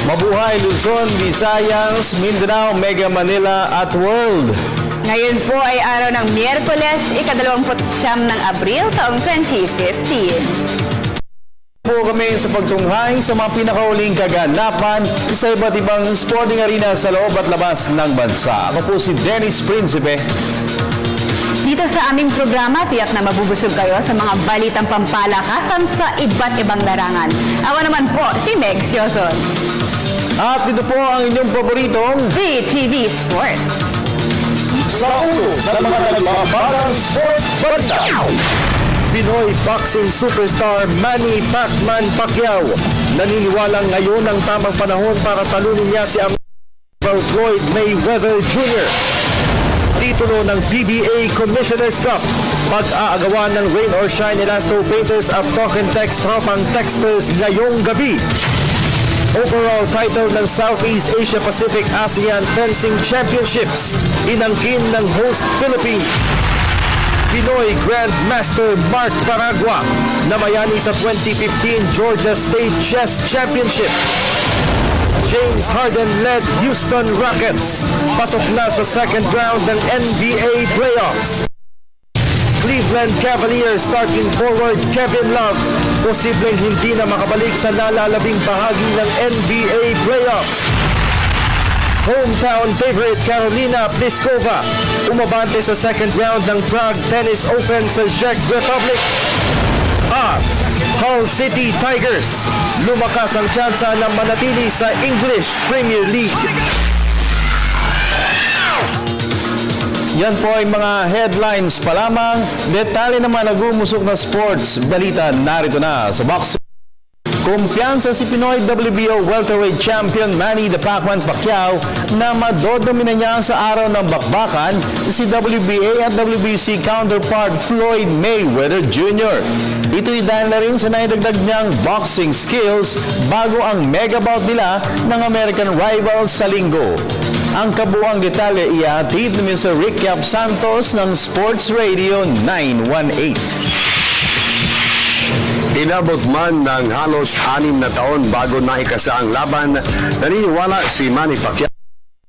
Mabuhay Luzon, Visayas, Mindanao, Mega Manila at World. Ngayon po ay araw ng Miyerkules, ika-29 ng Abril, taong 2015. Po kami sa pagtunghay sa mga pinakauling kaganapan sa iba't ibang sporting arena sa loob at labas ng bansa. Ako po si Dennis Principe. Dito sa aming programa, tiyak na mabubusog kayo sa mga balitang pampalakasan sa iba't ibang larangan. Ako naman po, si Meg Sioson. At ito po ang inyong paboritong VTV Sport. Sa ulo ng mga nagbabagang sports balita. Pinoy boxing superstar Manny "Pacman" Pacquiao naniniwalang ngayon ang tamang panahon para talunin niya si Floyd Mayweather Jr. Titulo ng PBA Commissioner's Cup. Pag-aagawan ng Rain or Shine Elasto Painters at Talk and Text Tropang Texters ngayong gabi. Overall title ng Southeast Asia Pacific ASEAN Fencing Championships. Inangkin ng host Philippines. Pinoy Grandmaster Mark Paragua namayani sa 2015 Georgia State Chess Championship. James Harden-led Houston Rockets pasok na sa second round ng NBA playoffs. Cleveland Cavaliers starting forward Kevin Love posibleng hindi na makabalik sa nalalabing bahagi ng NBA playoffs. Hometown favorite Carolina Pliskova umabante sa second round ng Prague Tennis Open sa Czech Republic. At Hull City Tigers lumakas ang tsansa na manatili sa English Premier League. Yan po ay mga headlines pa lamang. Detalye naman nag-umusok na sports balita narito na sa boxing. Kumpiyansa si Pinoy WBO welterweight champion Manny the Pacman Pacquiao na madodomina niya sa araw ng bakbakan si WBA at WBC counterpart Floyd Mayweather Jr. Ito'y dahil na rin sa naidagdag niyang boxing skills bago ang mega bout nila ng American rivals sa linggo. Ang kabuang detalye ihatid ni Mr. Rick Yap Santos ng Sports Radio 918. Inabot man ng halos 6 na taon bago naikasa ang laban, naniniwala si Manny Pacquiao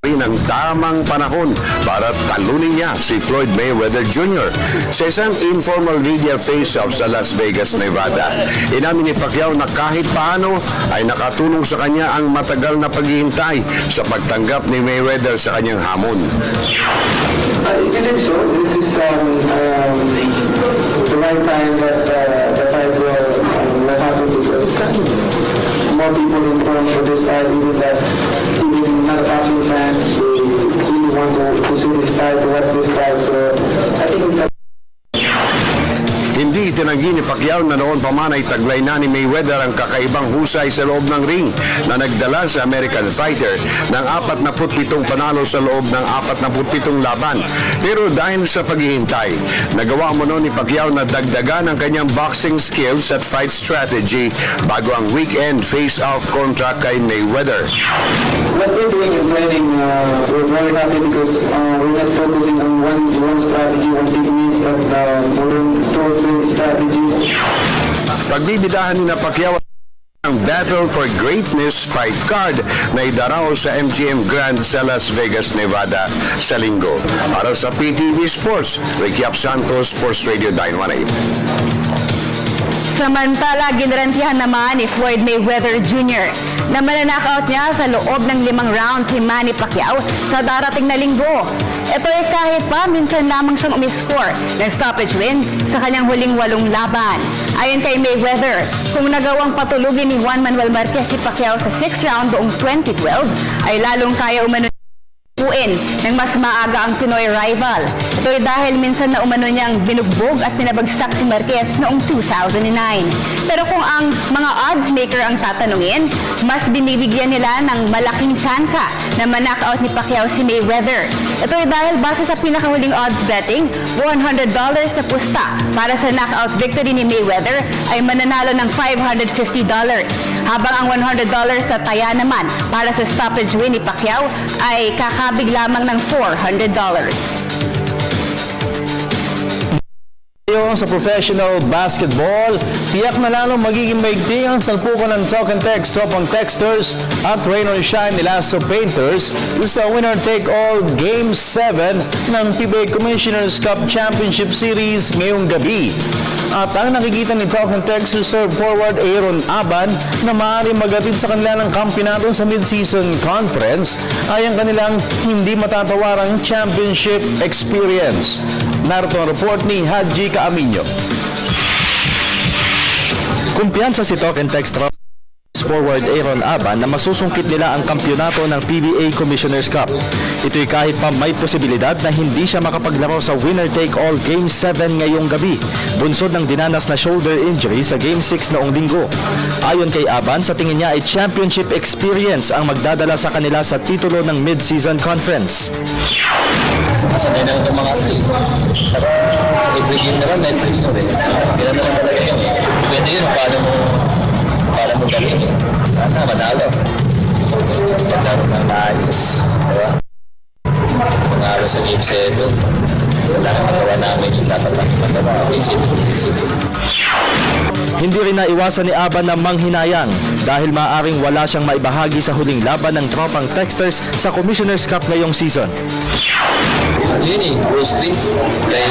rin ang tamang panahon para talunin niya si Floyd Mayweather Jr. Sa isang informal media face-off sa Las Vegas, Nevada, inamin ni Pacquiao na kahit paano ay nakatulong sa kanya ang matagal na paghihintay sa pagtanggap ni Mayweather sa kanyang hamon. I think so. This is the right time that I will happen because more people informed for this fight, even that even not a boxing fan, they really want to see this fight, to watch this fight. So I think it's Hindi itinanggi ni Pacquiao na noon pa man ay taglay na ni Mayweather ang kakaibang husay sa loob ng ring na nagdala sa American fighter ng 47 panalo sa loob ng 47 laban. Pero dahil sa paghihintay, nagawa mo noon ni Pacquiao na dagdagan ang kanyang boxing skills at fight strategy bago ang weekend face-off kontra kay Mayweather. What we're doing in training, we're very happy because we're not focusing on one strategy, one technique, but we're doing strategies. Pagbibidahan ni Pacquiao ang Battle for Greatness fight card na idaraw sa MGM Grand sa Las Vegas, Nevada sa linggo. Para sa PTV Sports, Rick Yap Santos, Sports Radio 918. Samantala, ginarantihan naman ni Floyd Mayweather Jr. na mananakaut niya sa loob ng 5 round si Manny Pacquiao sa darating na linggo. Ito ay kahit pa minsan lamang siyang umiscore ng stoppage win sa kanyang huling 8 laban. Ayon kay Mayweather, kung nagawang patulugin ni Juan Manuel Marquez si Pacquiao sa 6th round noong 2012, ay lalong kaya umano ng mas maaga ang Pinoy rival. Ito ay dahil minsan na umano niyang binugbog at pinabagsak si Marquez noong 2009. Pero kung ang mga odds maker ang tatanungin, mas binibigyan nila ng malaking tsansa na manakaut ni Pacquiao si Mayweather. Ito ay dahil base sa pinakahuling odds betting, $100 sa pusta para sa knockout victory ni Mayweather ay mananalo ng $550. Habang ang $100 sa taya naman para sa stoppage win ni Pacquiao ay kakabig lamang ng $400. tayo sa professional basketball. Tiyak na lalong magiging maigting ang salpukan ng Talk and Text, Tropang Texters at Rain or Shine Elasto Painters sa winner-take-all Game 7 ng PBA Commissioner's Cup Championship Series ngayong gabi. At ang nakikita ni Talk and Text Reserve forward Aaron Aban na maaaring magatid sa kanila ng kampyonato sa mid-season conference ay ang kanilang hindi matatawarang championship experience. Narito ang report ni Haji Caaminio. Kumpiyansa si Talk and Text forward Aaron Aban na masusungkit nila ang kampyonato ng PBA Commissioner's Cup. Ito'y kahit pa may posibilidad na hindi siya makapaglaro sa winner-take-all Game 7 ngayong gabi, bunsod ng dinanas na shoulder injury sa Game 6 noong linggo. Ayon kay Aban, sa tingin niya ay championship experience ang magdadala sa kanila sa titulo ng mid-season conference. Sanay na itong mga athlete. Every game naman, Netflix na rin. Kailan na lang talaga yun eh. Depende yun paano mo galing eh. Sana manalo. Maglaro ng naayos. Diba? Manalo sa Game 7. Wala na magawa namin yung dapat lang magawa. Hindi rin naiwasan ni Aban na manghinayang dahil maaaring wala siyang maibahagi sa huling laban ng Tropang Texters sa Commissioner's Cup ngayong season. Yun eh, Bruce Lee, kay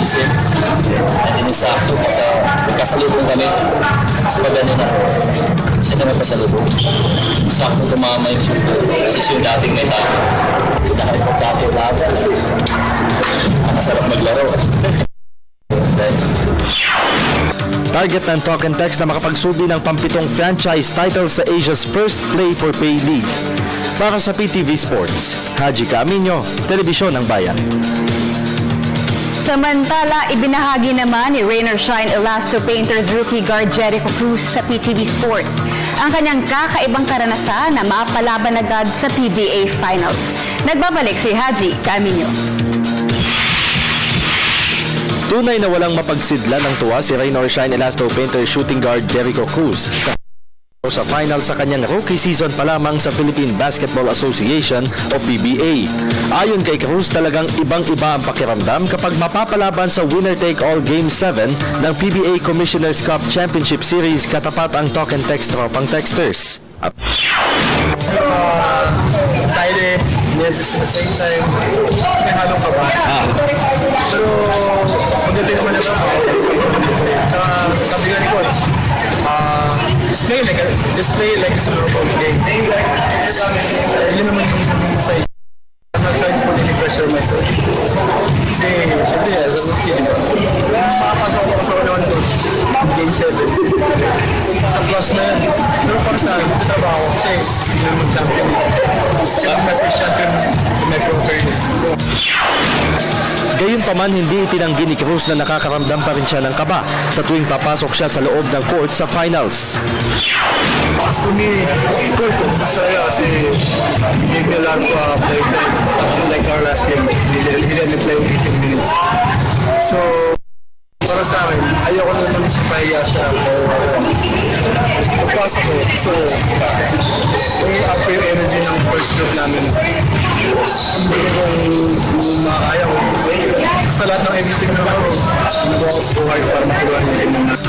Isim. Hindi sakto kasi magkasalubong kami. So gano'n na, siya naman pasalubong. Sakto tumama yung shoot. Kasi siya yung dating may tao. Nakakipagdato laban. Ang masarap maglaro. Target ng Talk and Text na makapagsubi ng pampitong franchise title sa Asia's first play-for-pay league. Para sa PTV Sports, Haji Caaminio, Telebisyon ng Bayan. Samantala, ibinahagi naman ni Rain or Shine Elasto Painters rookie guard Jericho Cruz sa PTV Sports ang kanyang kakaibang karanasan na mapalaban agad sa PBA Finals. Nagbabalik si Haji Caaminio. Tunay na walang mapagsidlan ng tuwa si Rain or Shine Elasto Painters shooting guard Jericho Cruz sa final sa kanyang rookie season pa lamang sa Philippine Basketball Association o PBA. Ayon kay Cruz, talagang ibang-iba ang pakiramdam kapag mapapalaban sa winner-take-all Game 7 ng PBA Commissioner's Cup Championship Series katapat ang Talk and Text Tropang Texters. Excited, yes, at the same time, may halong kaba. Pero pagdating naman naman ako, sabi nga ni Coach, display like it's a normal game. Yun naman yung size. I'm not trying to put any pressure on myself. Kasi, syempre, as a rookie, diba? Makapasok ako sa naman Coach, Game 7. Sa plus na yan. Pero para sa akin, trabaho ko kasi hindi naman champion. Kasi my first champion in my pro career. Gayunpaman, hindi itinanggi ni Cruz na nakakaramdam pa rin siya ng kaba sa tuwing papasok siya sa loob ng court sa finals. As for me, of course, masaya kasi he gave me a lot of play time. Like our last game, he let me play 18 minutes. So, para sa akin, ayoko naman mahiya siya. Pagpasok ko, so, way up yung energy ng first group namin. Hindi kong makakaya ko. Sa lahat ng everything na ako, nag-go hard para makuha yung game namin.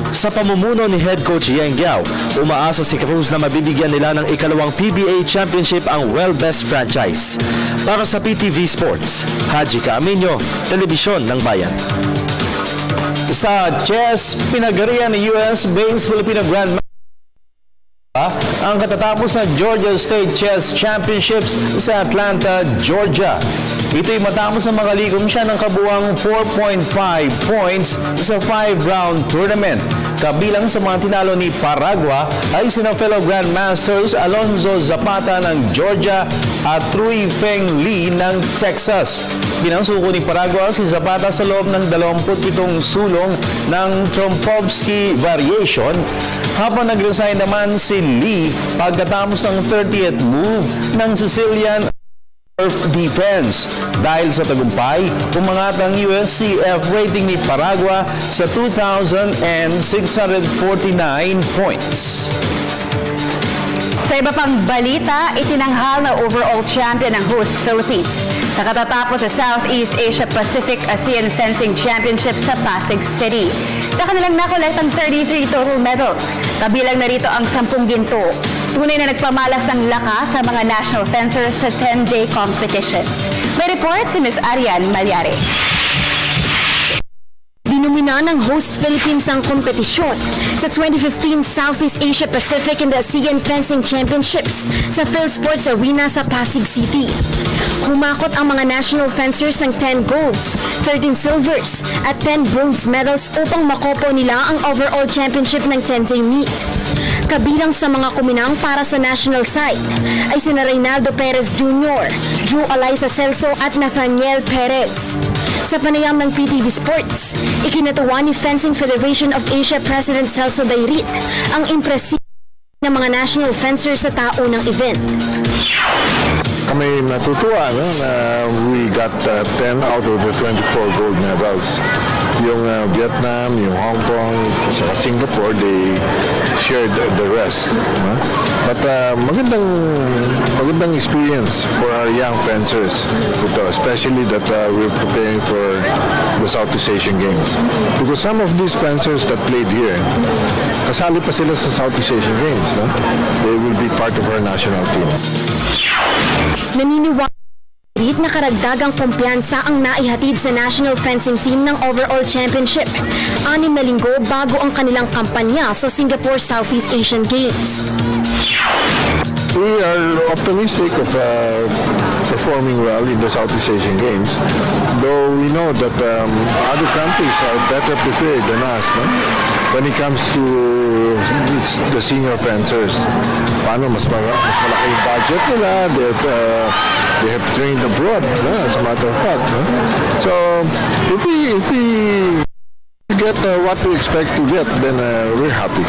Sa pamumuno ni Head Coach Yeng Giao, umaasa si Cruz na mabibigyan nila ng ikalawang PBA Championship ang Well Best franchise. Para sa PTV Sports, Haji Caaminio, Telebisyon ng Bayan. Sa chess, pinagarian ng US-based Filipino Grandmaster ang katatapos na Georgia State Chess Championships sa Atlanta, Georgia. Ito'y matapos na makalikom siya ng kabuwang 4.5 points sa 5-round tournament. Kabilang sa mga tinalo ni Paragua ay sina fellow Grandmasters Alonzo Zapata ng Georgia at Truy Feng Lee ng Texas. Pinangsuko ni Paragua si Zapata sa loob ng 27 sulong ng Trompowsky variation, habang nag-resign naman si Lee pagkatapos ng 30th move ng Sicilian defense. Dahil sa tagumpay, umangat ang USCF rating ni Paragua sa 2,649 points. Sa iba pang balita, itinanghal na overall champion ng host Philippines. sa katatapos sa Southeast Asia Pacific ASEAN Fencing Championship sa Pasig City. Sa kanilang nakolektang 33 total medals, kabilang na rito ang 10 ginto. Tunay na nagpamalas ng lakas sa mga national fencers sa 10-day competitions. May report si Ms. Arian Malyari. Dinumina ng host Philippines ang kompetisyon sa 2015 Southeast Asia Pacific and ASEAN Fencing Championships sa PhilSports Arena sa Pasig City. Humakot ang mga national fencers ng 10 golds, 13 silvers at 10 bronze medals upang makopo nila ang overall championship ng 10-day meet. Kabilang sa mga kuminang para sa national side ay sina Reynaldo Perez Jr., Drew Eliza Celso at Nathaniel Perez. Sa panayam ng PTV Sports, ikinatuwa ni Fencing Federation of Asia President Celso Dairit ang impresibo ng mga national fencers sa tao ng event. Kami natutuwa na we got 10 out of the 24 gold medals. Yung Vietnam, yung Hong Kong, saka Singapore, they shared the rest. But magandang experience for our young fencers, especially that we're preparing for the Southeast Asian Games. Because some of these fencers that played here, kasali pa sila sa Southeast Asian Games. They will be part of our national team. Naniniwala na karagdagang kumpiyansa ang naihatid sa national fencing team ng overall championship 6 na linggo bago ang kanilang kampanya sa Singapore Southeast Asian Games. We are optimistic of performing well in the Southeast Asian Games, though we know that other countries are better prepared than us when it comes to the senior fencers. Paano mas malaki yung budget nila, they have trained abroad, as a matter of fact. So if we get what we expect to get, then we're happy.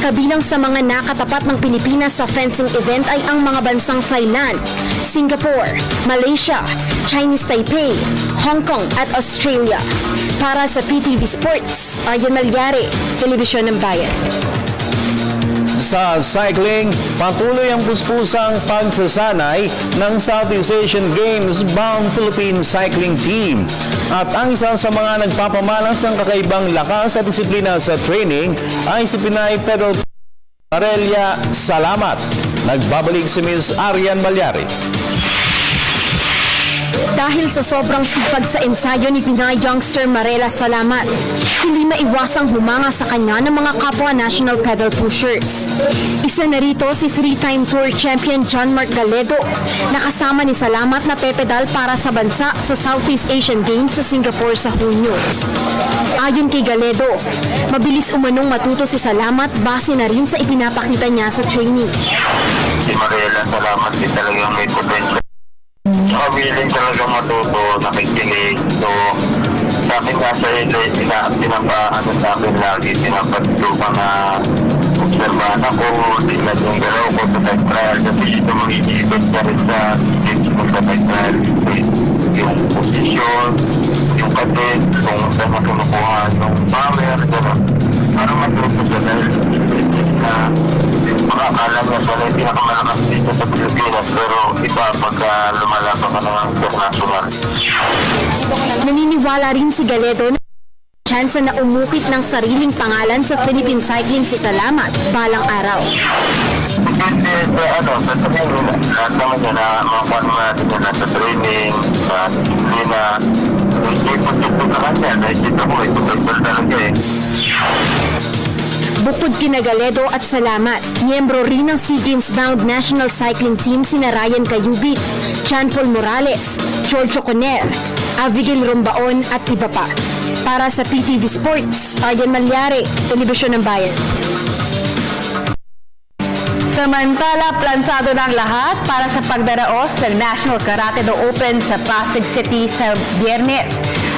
Kabilang sa mga nakatapat ng Pilipinas sa fencing event ay ang mga bansang Thailand, Singapore, Malaysia, Chinese Taipei, Hong Kong at Australia. Para sa PTV Sports, Arian Malyari, Telebisyon ng Bayan. Sa cycling, patuloy ang puspusang pagsasanay ng Southeast Asian Games bound Philippine Cycling Team. At ang isa sa mga nagpapamalas ng kakaibang lakas at disiplina sa training ay si Pinay Pedal Marelia Salamat. Nagbabalik si Ms. Arian Malyari. Dahil sa sobrang sipag sa ensayo ni Pinay youngster Marela Salamat, hindi maiwasang humanga sa kanya ng mga kapwa national pedal pushers. Isa na rito si 3-time Tour Champion John Mark Galedo, na kasama ni Salamat na pepedal para sa bansa sa Southeast Asian Games sa Singapore sa Hunyo. Ayon kay Galedo, mabilis umanong matuto si Salamat base na rin sa ipinapakita niya sa training. Si Marela Salamat din talagang may potential. Willing talaga matuto, nakikinig. So, sa akin nga sa ilo, pinapaano sa akin lagi, pinapatulungan na observahan ako, tingnan yung galaw ko sa type trial, kasi ito mag-iikot ka rin sa skills mo sa type trial. Yung posisyon, yung kadet, kung saan nakinukuha yung power, gano'n. Para matuto sa dahil na makakala niya pala yung pinakamalakas dito sa Pilipinas, pero iba pagka lumalaban ka ng international. Naniniwala rin si Galedo na chance na umukit ng sariling pangalan sa Philippine Cycling si Salamat balang araw. Depende sa training, lahat naman niya na makuha natin yan sa training, sa disiplina. Ipot-ipot naman yan, nakikita ko, ipot-ipot talaga eh. Bukod kina Galedo at Salamat, miyembro rin ng SEA Games bound National Cycling Team sina Ryan Cayubit, John Paul Morales, Giorgio Conner, Abigail Rombaon at iba pa. Para sa PTV Sports, Arian Malyari, Telebisyon ng Bayan. Samantala, plansado ng lahat para sa pagdaraos ng National Karate Do Open sa Pasig City sa Biyernes.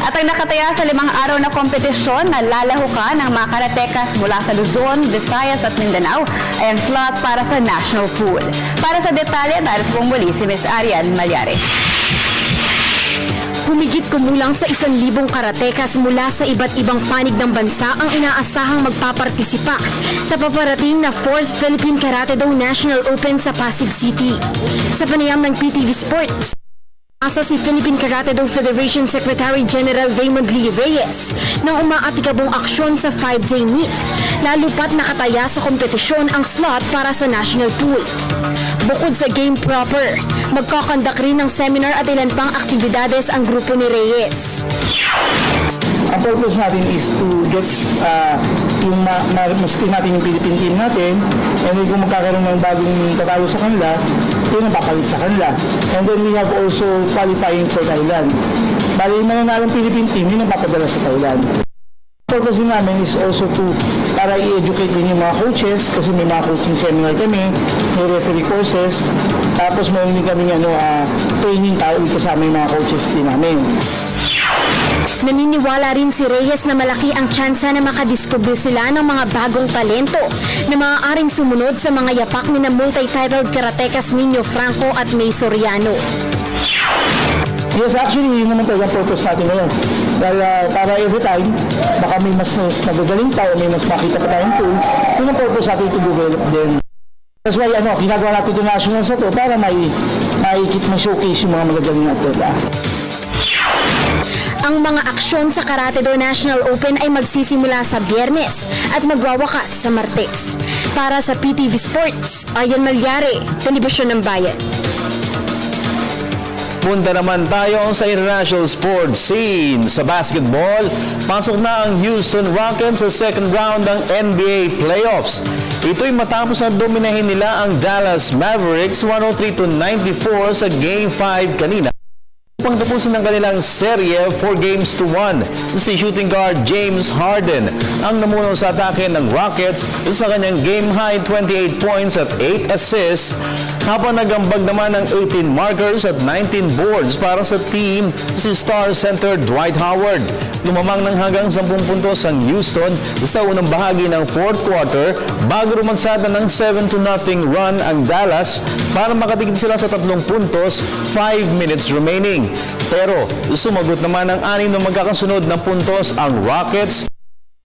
At ang nakataya sa 5 araw na kompetisyon na lalahukan ng mga karatekas mula sa Luzon, Visayas at Mindanao ay ang slot para sa national pool. Para sa detalye, narito pong muli si Ms. Arian Malyari. Humigit kumulang sa 1,000 karatekas mula sa iba't ibang panig ng bansa ang inaasahang magpapartisipa sa paparating na 4th Philippine Karate Do National Open sa Pasig City. Sa panayam ng PTV Sports, Asa si Philippine Karate-Do Federation Secretary General Raymond Lee Reyes ng umaatikabong aksyon sa 5-day meet, lalo pat nakataya sa kompetisyon ang slot para sa national pool. Bukod sa game proper, magkakandak rin ng seminar at ilan pang aktibidades ang grupo ni Reyes. Ang purpose natin is to get yung ma-skill natin yung Philippine team natin, and then kung magkakaroon ng bagong tatalo sa kanila, yun ang papalit sa kanila. And then we have also qualifying for Thailand. Bali yung mananalong Philippine team, yun ang papadala sa Thailand. Purpose din namin is also to para i-educate din yung mga coaches, kasi may mga coaching seminar kami, may referee courses, tapos mayroon din kami training tayo kasama yung mga coaches din namin. Naniniwala rin si Reyes na malaki ang tsansa na makadiskubre sila ng mga bagong talento na maaaring sumunod sa mga yapak ni na multi-titled karatekas Nino Franco at May Soriano. Yes, actually, yun naman talaga ang purpose natin ngayon. Dahil para every time, baka may mas magagaling tayo, may mas makita pa tayong tool, yun ang purpose natin to develop din. That's why ginagawa natin ito national sa ito para ma-showcase yung mga magagaling na atleta. Ang mga aksyon sa Karate-Do National Open ay magsisimula sa Biyernes at magwawakas sa Martes. Para sa PTV Sports, Ayon Malyari, Telebisyon ng Bayan. Punta naman tayo sa international sports scene. Sa basketball, pasok na ang Houston Rockets sa second round ng NBA playoffs. Ito'y matapos na dominahin nila ang Dallas Mavericks 103-94 sa Game 5 kanina. Upang tapusin ng kanilang serye 4-1. Si shooting guard James Harden ang namuno sa atake ng Rockets sa kanyang game-high 28 points at 8 assists, habang nagambag naman ng 18 markers at 19 boards para sa team si star center Dwight Howard. Lumamang ng hanggang 10 puntos ang Houston sa unang bahagi ng fourth quarter bago rumagsada ng 7-0 run ang Dallas para makatigil sila sa 3 puntos, 5 minutes remaining. Pero sumagot naman ang 6 na magkakasunod na puntos ang Rockets.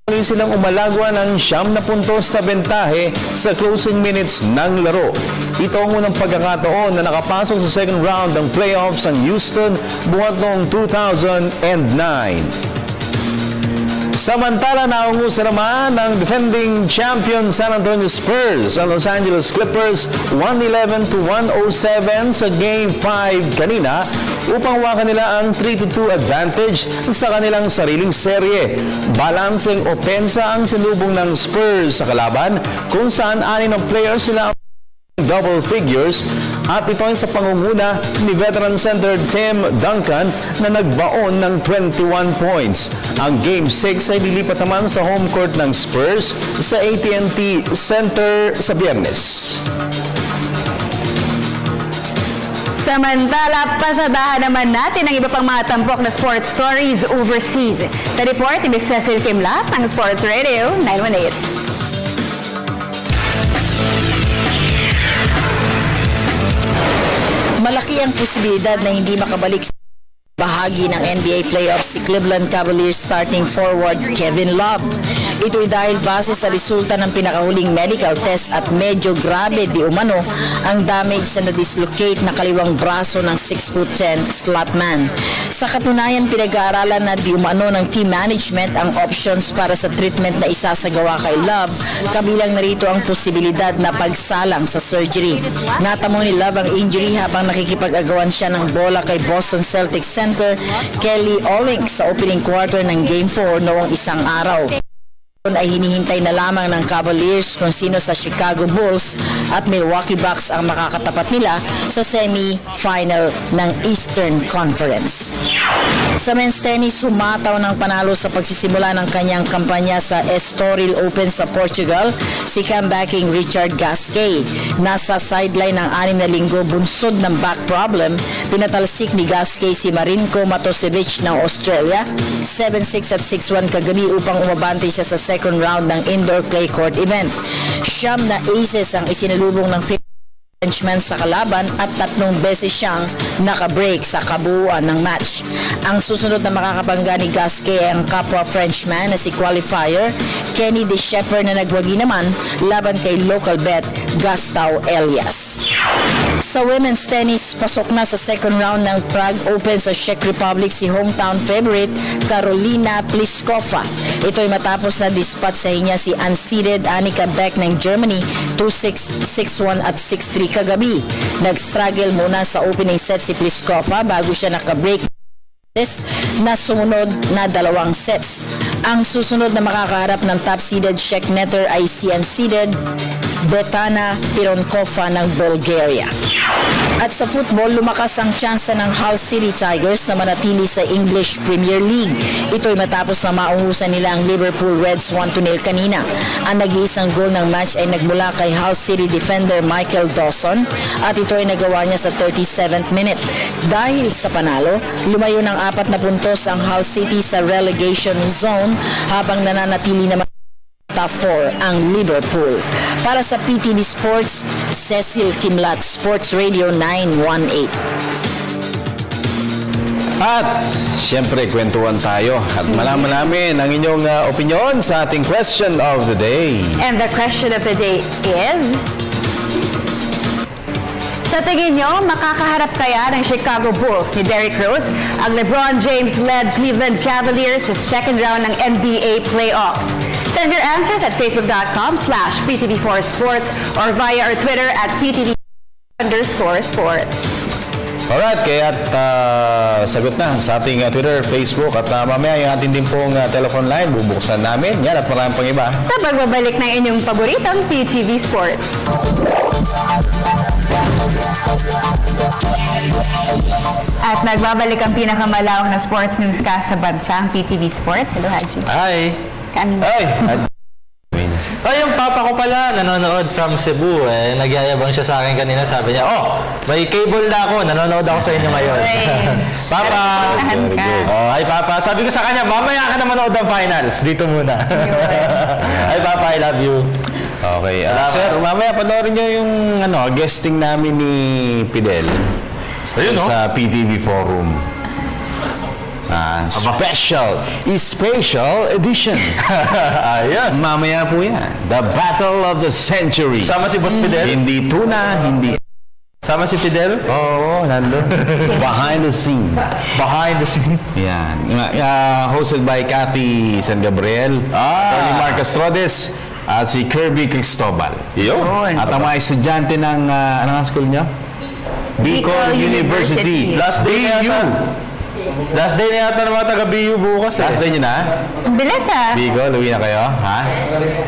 Muli silang umalagwa ng 9 na puntos na bentahe sa closing minutes ng laro. Ito ang unang pagkakataon na nakapasok sa second round ng playoffs ang Houston buhat noong 2009. Samantala, naungusa naman ng defending champion San Antonio Spurs ang Los Angeles Clippers 111-107 sa Game 5 kanina upang hawakan nila ang 3-2 advantage sa kanilang sariling serye. Balancing opensa ang sinubong ng Spurs sa kalaban kung saan 6 ng players sila double figures at ito ay sa pangunguna ni veteran center Tim Duncan na nagbaon ng 21 points. Ang Game 6 ay lilipat naman sa home court ng Spurs sa AT&T Center sa Biyernes. Samantala, pasadahan naman natin ang iba pang mga tampok na sports stories overseas. Sa report ni Ms. Cecil Kimlat ng Sports Radio 918. Malaki ang posibilidad na hindi makabalik sa bahagi ng NBA playoffs si Cleveland Cavaliers starting forward Kevin Love. Ito'y dahil base sa resulta ng pinakahuling medical test at medyo grabe di umano ang damage sa na-dislocate na kaliwang braso ng 6'10" slot man. Sa katunayan, pinag-aaralan na di umano ng team management ang options para sa treatment na isasagawa kay Love, kabilang narito ang posibilidad na pagsalang sa surgery. Natamo ni Love ang injury habang nakikipag-agawan siya ng bola kay Boston Celtics center Kelly Olynyk sa opening quarter ng Game 4 noong isang araw. Ay hinihintay na lamang ng Cavaliers kung sino sa Chicago Bulls at Milwaukee Bucks ang makakatapat nila sa semi-final ng Eastern Conference. Sa men's tennis, humataw ng panalo sa pagsisimula ng kanyang kampanya sa Estoril Open sa Portugal si comebacking Richard Gasquet. Nasa sideline ng 6 na linggo bunsod ng back problem, pinatalsik ni Gasquet si Marinko Matosevic ng Australia 7-6 at 6-1 kagabi upang umabante siya sa second round ng indoor clay court event. 9 na aces ang isinalubong ng Frenchman sa kalaban at 3 beses siyang nakabreak sa kabuuan ng match. Ang susunod na makakabangga ni Gasquet ay ang kapwa Frenchman na si qualifier Kenny De Shepper na nagwagi naman laban kay local bet Gustavo Elias. Sa women's tennis, pasok na sa second round ng Prague Open sa Czech Republic si hometown favorite Karolina Pliskova. Ito ay matapos na dispatchahin niya si unseeded Annika Beck ng Germany 2-6, 6-1 at 6-3 kagabi. Nag-struggle muna sa opening set si Pliskova bago siya nakabreak na sumunod na 2 sets. Ang susunod na makakaharap ng top-seeded Czech netter ay si unseeded Betana Pironkova ng Bulgaria. At sa football, lumakas ang tsansa ng Hull City Tigers na manatili sa English Premier League. Ito'y matapos na mauhusan nila ang Liverpool Reds 1-0 kanina. Ang nag-iisang goal ng match ay nagmula kay Hull City defender Michael Dawson at ito ay nagawa niya sa 37th minute. Dahil sa panalo, lumayo ng 4 na puntos ang Hull City sa relegation zone habang nananatili naman top 4 ang Liverpool. Para sa PTV Sports, Cecil Kimlat, Sports Radio 918. At siyempre, kwentuhan tayo at malaman namin ang inyong opinion sa ating question of the day. And the question of the day is... Sa tingin nyo, makakaharap kaya ng Chicago Bulls ni Derrick Rose ang LeBron James-led Cleveland Cavaliers sa second round ng NBA playoffs? Send your answers at facebook.com/PTV4Sports or via our Twitter at PTV_sports. Alright, kaya sagot na sa ating Twitter, Facebook at mamaya yung ating din pong telephone line, bubuksan namin. Yan at maraming pang iba. Sa pagbabalik ng inyong paboritong PTV Sports. At nagbabalik ang pinakamalawak na sports newscast sa bansa, ang PTV Sports. Hello, Haji. Hi. Kami. Ay. Yung papa ko pala, nanonood from Cebu. Nagyayabang siya sa akin kanina. Sabi niya, may cable na ako. Nanonood ako sa inyo ngayon. Papa. Hi, Papa. Sabi ko sa kanya, mamaya ka na manood ng finals. Dito muna. Hi, Papa. I love you. Okay. Sir, mamaya panoorin nyo yung guesting namin ni Fidel. Ayun, sa PTV Forum. Special edition. Yes. Mamaya po yan. The Battle of the Century. Sama si Boss Fidel? Hindi tuna, hindi... Sama si Fidel? Oo, nandun. Behind the scene. Behind the scene? Yan. Hosted by Cathy San Gabriel. Tony Marcos Rodes. At si Kirby Cristobal. Yun. At ang mga estudyante ng... anong school niya? Bicol University. Last day na yata ng mga taga-BU bukas. Last day nyo na? Ang bilis Bicol, uwi na kayo? Ha?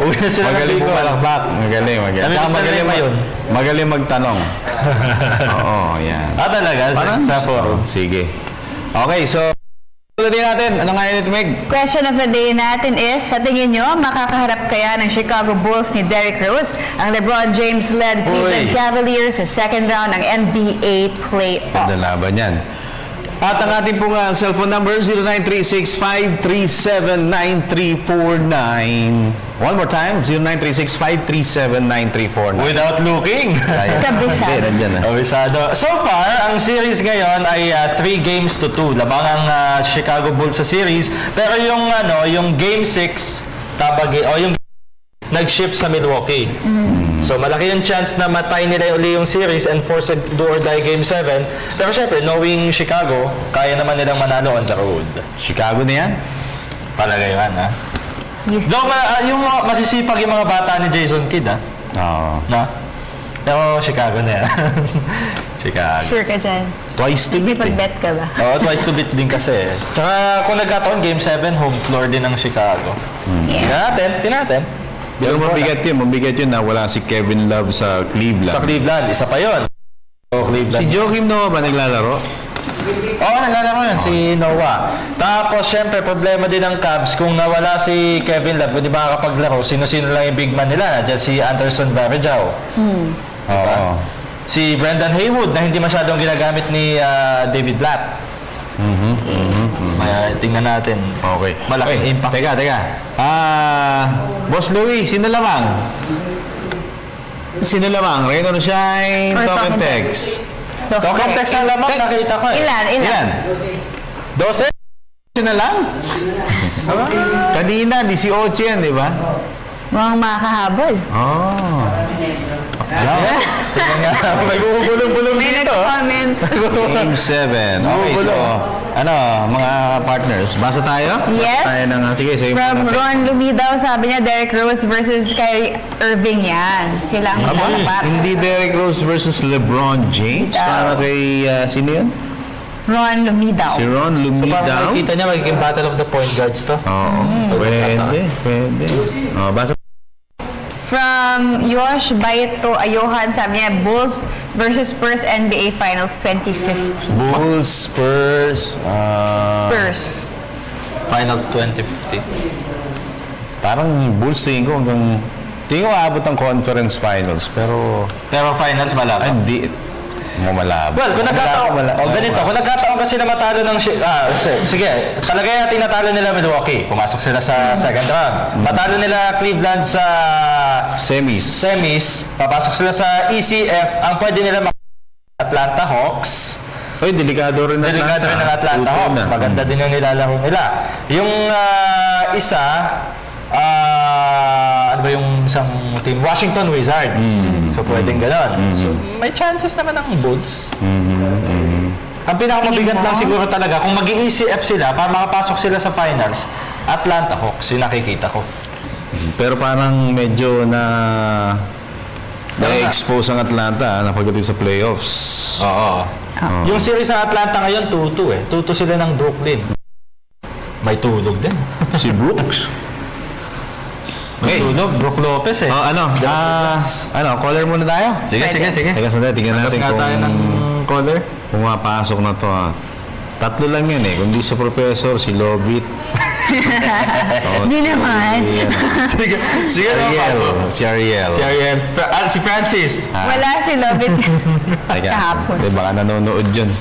Uwi na sila ng Bicol. Magaling magaling magtanong. Oo, yan. Talaga? Sa forum. Sige. Okay, so din natin. Ano nga yun, Meg? Question of the day natin is, sa tingin nyo, makakaharap kaya ng Chicago Bulls ni Derrick Rose ang LeBron James-led Cleveland Cavaliers sa second round ng NBA playoffs? Ganda laban yan. At ang ating pong cellphone number, 0936-537-9349. One more time, 0936-537-9349. Without looking. Kabisado. Kabisado. So far, ang series ngayon ay 3-2. Labang ang Chicago Bulls sa series. Pero yung Game 6, yung nag-shift sa Milwaukee. So malaki yung chance na matay nila uli yung series and force a do-or-die Game 7. Pero syempre, knowing Chicago, kaya naman nilang manalo on the road. Chicago na yan? Palagay yan, ha? Yung masisipag yung mga bata ni Jason Kidd, ha? Oo. Pero Chicago na yan. Chicago. Sure ka dyan? Twice to beat Pag-bet ka ba? Oo, twice to beat din kasi. Tsaka kung nagkataon, Game 7, home floor din ng Chicago. Yes. Tinatin. Pero mabigat yun na wala si Kevin Love sa Cleveland. Sa Cleveland, isa pa yun. Si Joakim Noah ba naglalaro? Oo, naglalaro yun, si Noah. Tapos, syempre, problema din ng Cavs. Kung nawala si Kevin Love, hindi makakapaglaro, sino-sino lang yung big man nila. Diyan si Anderson Varejao. Oo. Si Brendan Haywood, na hindi masyadong ginagamit ni David Blatt. Tingnan natin. Okay. Malaking impact. Teka. Boss Louie, sino lamang? Sino lamang? Rain or Shine, Or Talk and Talk and Text. Talk and Text ang lamang, nakita ko eh. Ilan? 12? Na lang? Kanina, 18 yan, di ba? Mukhang makahabol. Oh. Hello? Tingnan nga, may bubulong-bulong May dito. nag-comment. Game 7. Okay, so, mga partners, basa tayo? Yes. Tayo ng, sige, so From Ron Lumidaw, sabi niya, Derrick Rose versus Kyrie Irving yan. Sila ang magkatapat. Hindi Derrick Rose versus LeBron James? Para kay, sino yun? Ron Lumidaw. Si Ron So, parang Lumidaw? makikita niya, magiging battle of the point guards to. Oo. Pwede. Basa. From Yosh Baito Ayohan, sabi niya, Bulls versus Spurs NBA Finals 2015. Bulls, Spurs, Spurs. Finals 2015. Parang Bulls tingin ko aabot ang conference finals, pero finals malabo. Hindi. Malabo. Well, kung nagkataon kasi na matalo ng sige, talagay natin natalo nila Milwaukee. Pumasok sila sa second round. Matalo nila Cleveland sa semis. Papasok sila sa ECF. Ang pwede nila Atlanta Hawks. Oy, delikado rin ng Atlanta Hawks. Maganda din yung nilalaro nila. Yung isa, ano ba yung isang team? Washington Wizards. So, pwedeng ganon. So, may chances naman ng Bulls. Ang pinakamabigat lang siguro talaga, kung mag-ECF sila, para makapasok sila sa finals, Atlanta Hawks, yung nakikita ko. Pero parang medyo na-expose ang Atlanta na pagdating sa playoffs. Oo. Yung series ng Atlanta ngayon, 2-2 eh. 2-2 sila ng Brooklyn. May tulog din. Si Brooks. Tulog, Brook Lopez eh. Caller muna tayo? Sige. Teka sandali, tingnan natin kung tayo ng caller. Pumapasok na to. 3 lang yan eh. Kundi sa professor, si Lobit. Hindi naman. Sige. Si Ariel. Si Francis. Wala si Lovit. Kahapon. Baka nanonood dyan.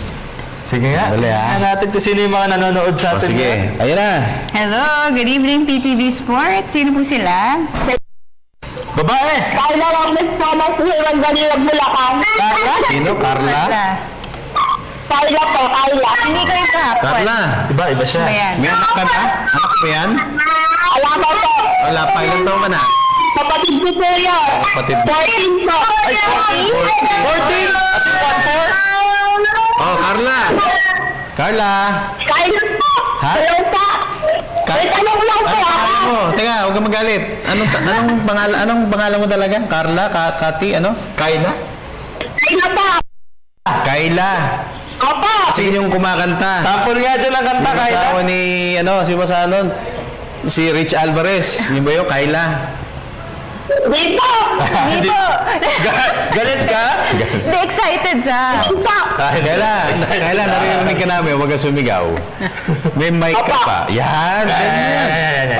Sige nga. Dali natin kung sino yung mga nanonood sa atin. Sige. Ayun na. Hello, good evening PTV Sports. Sino po sila? Babae! Carla Ramos Thomas, Hiram Ganirag, Bulacan. Sino? Carla? Carla po, Carla. Hindi ko yung kahapon. Carla. Iba siya. May anak ka na? Anak mo yan? Wala po po. Wala pa. Ilan taon ka na? Kapatid ko po yun. Kapatid mo? 14 po. Ay, 14? As in 1-4? Oh, Carla. Carla. Carla po. Ha? Hello po. May tanong lang po ako. Teka, huwag kang magalit. Anong pangalan mo talaga? Carla? Kati? Ano? Kayla? Carla po. Kayla. Opo. Kasi yung kumakanta. Sample nga dyan ang kanta, Kayla. Yung asawa ni, si Masanon. Si Rich Alvarez. Yung ba yun? Kayla. Dito. Galit ka? Hindi, excited siya. Kayla, narinig ka namin. Huwag ka sumigaw. May mic ka pa. Yan.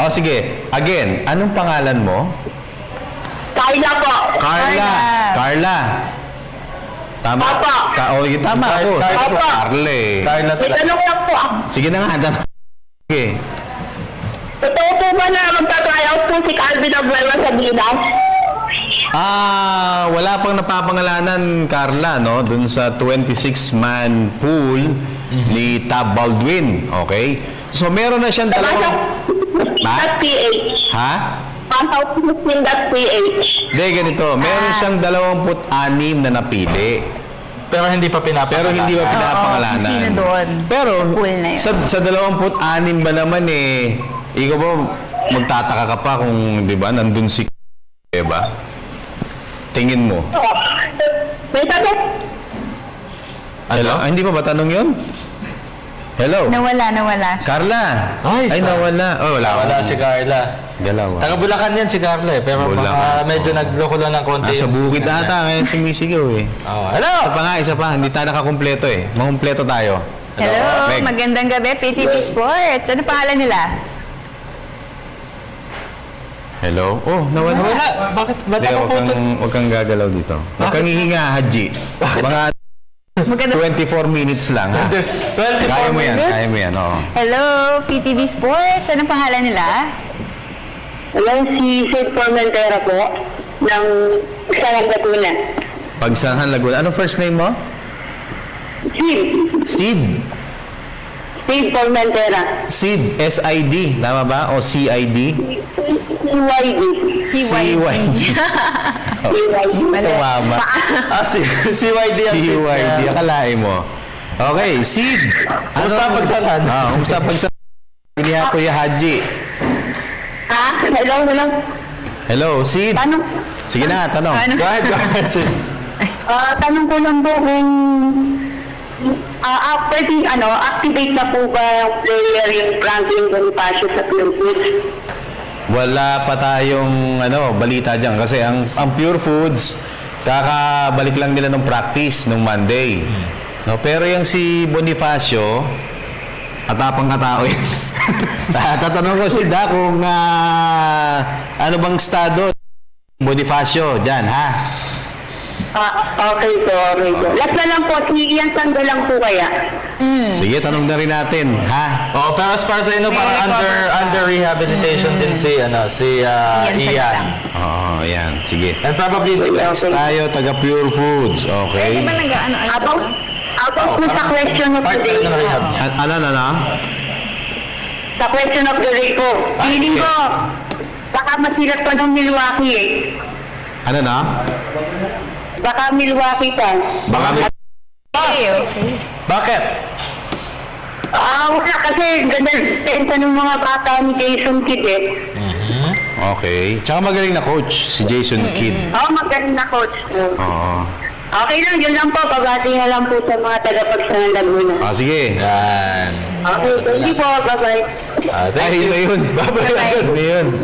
O, sige. Again, anong pangalan mo? Carla po. Carla. Tama? Opo. Tama ako. Opo. Carla eh. May tanong lang po ako. Sige na nga. Sige. Totoo po ba na magta-tryout po si Calvin Abuela sa Bidas? Wala pang napapangalanan, Carla, no? Dun sa 26-man pool ni Tab Baldwin. Okay? So, meron na siyang dalawang... .ph. Ha? .ph. Hindi, ganito. Meron siyang 26 na napili. Pero hindi pa pinapangalanan. Sino doon? Pero, Pool na yun. sa 26 ba naman eh, ikaw ba magtataka ka pa kung, di ba, nandun si diba? Tingin mo. May tanong. Hello? Hindi pa ba tanong yun? Hello? Nawala. Carla? Ay, nawala. Wala si Carla. Galaw. Taga Bulacan yan si Carla eh. Pero medyo nagloko lang ng konti. Nasa bukid ata ngayon sumisigaw eh. Hello! Isa pa. Hindi tayo nakakumpleto eh. Makumpleto tayo. Hello, magandang gabi PTV Sports. Ano pangalan nila? Hello? Oh, nawala. Bakit? Ba't ako puto? Huwag kang gagalaw dito. Huwag kang hihinga, Haji. Mga 24 minutes lang, ha? 24 Kaya mo yan, oo. Hello, PTV Sports. Ano pangalan nila? Hello, si Sid Formentera po. ng Sarang Laguna. Pagsanhan Laguna. Anong first name mo? Sid. Sid Formentera. Sid, S-I-D. Tama ba? O C-I-D? CYD. CYD. Tumama. CYD ang Sid. CYD. Akalain mo. Okay, Sid. Kumusta pagsanhan? Kumusta pagsanhan? Pilihan ko yung Haji. Hello, Sid. Tanong. Sige na, tanong. Go ahead, Sid. Tanong ko lang po kung pwedeng activate na po ba yung player yung Franklin Bonifacio sa Pure Foods? Wala pa tayong balita dyan kasi ang Pure Foods kakabalik lang nila ng practice nung Monday. No, pero yung si Bonifacio, atapang katao yun. Tatanong ko si Da kung ano bang estado Bonifacio dyan, ha? Okay po. Last na lang po, si Ian Sando lang po kaya. Sige, tanong na rin natin, ha? Pero as far as I know, parang under rehabilitation din si Ian. Yan. Sige. And probably next tayo, taga Pure Foods, okay? About sa question of the day. Sa question of the day po. Feeling ko, baka masilat pa ng Milwaukee eh. Ano na? Baka Milwaukee pa. Okay. Bakit? Wala kasi ganda ng mga bata ni Jason Kidd eh. Okay. Tsaka magaling na coach, si Jason Kidd. Magaling na coach. Okay lang, yun lang po. Pabati na lang po sa mga tagapagsanan Laguna. Sige. Yan. Okay, thank you po. Bye-bye. Yun na yun. Bye-bye.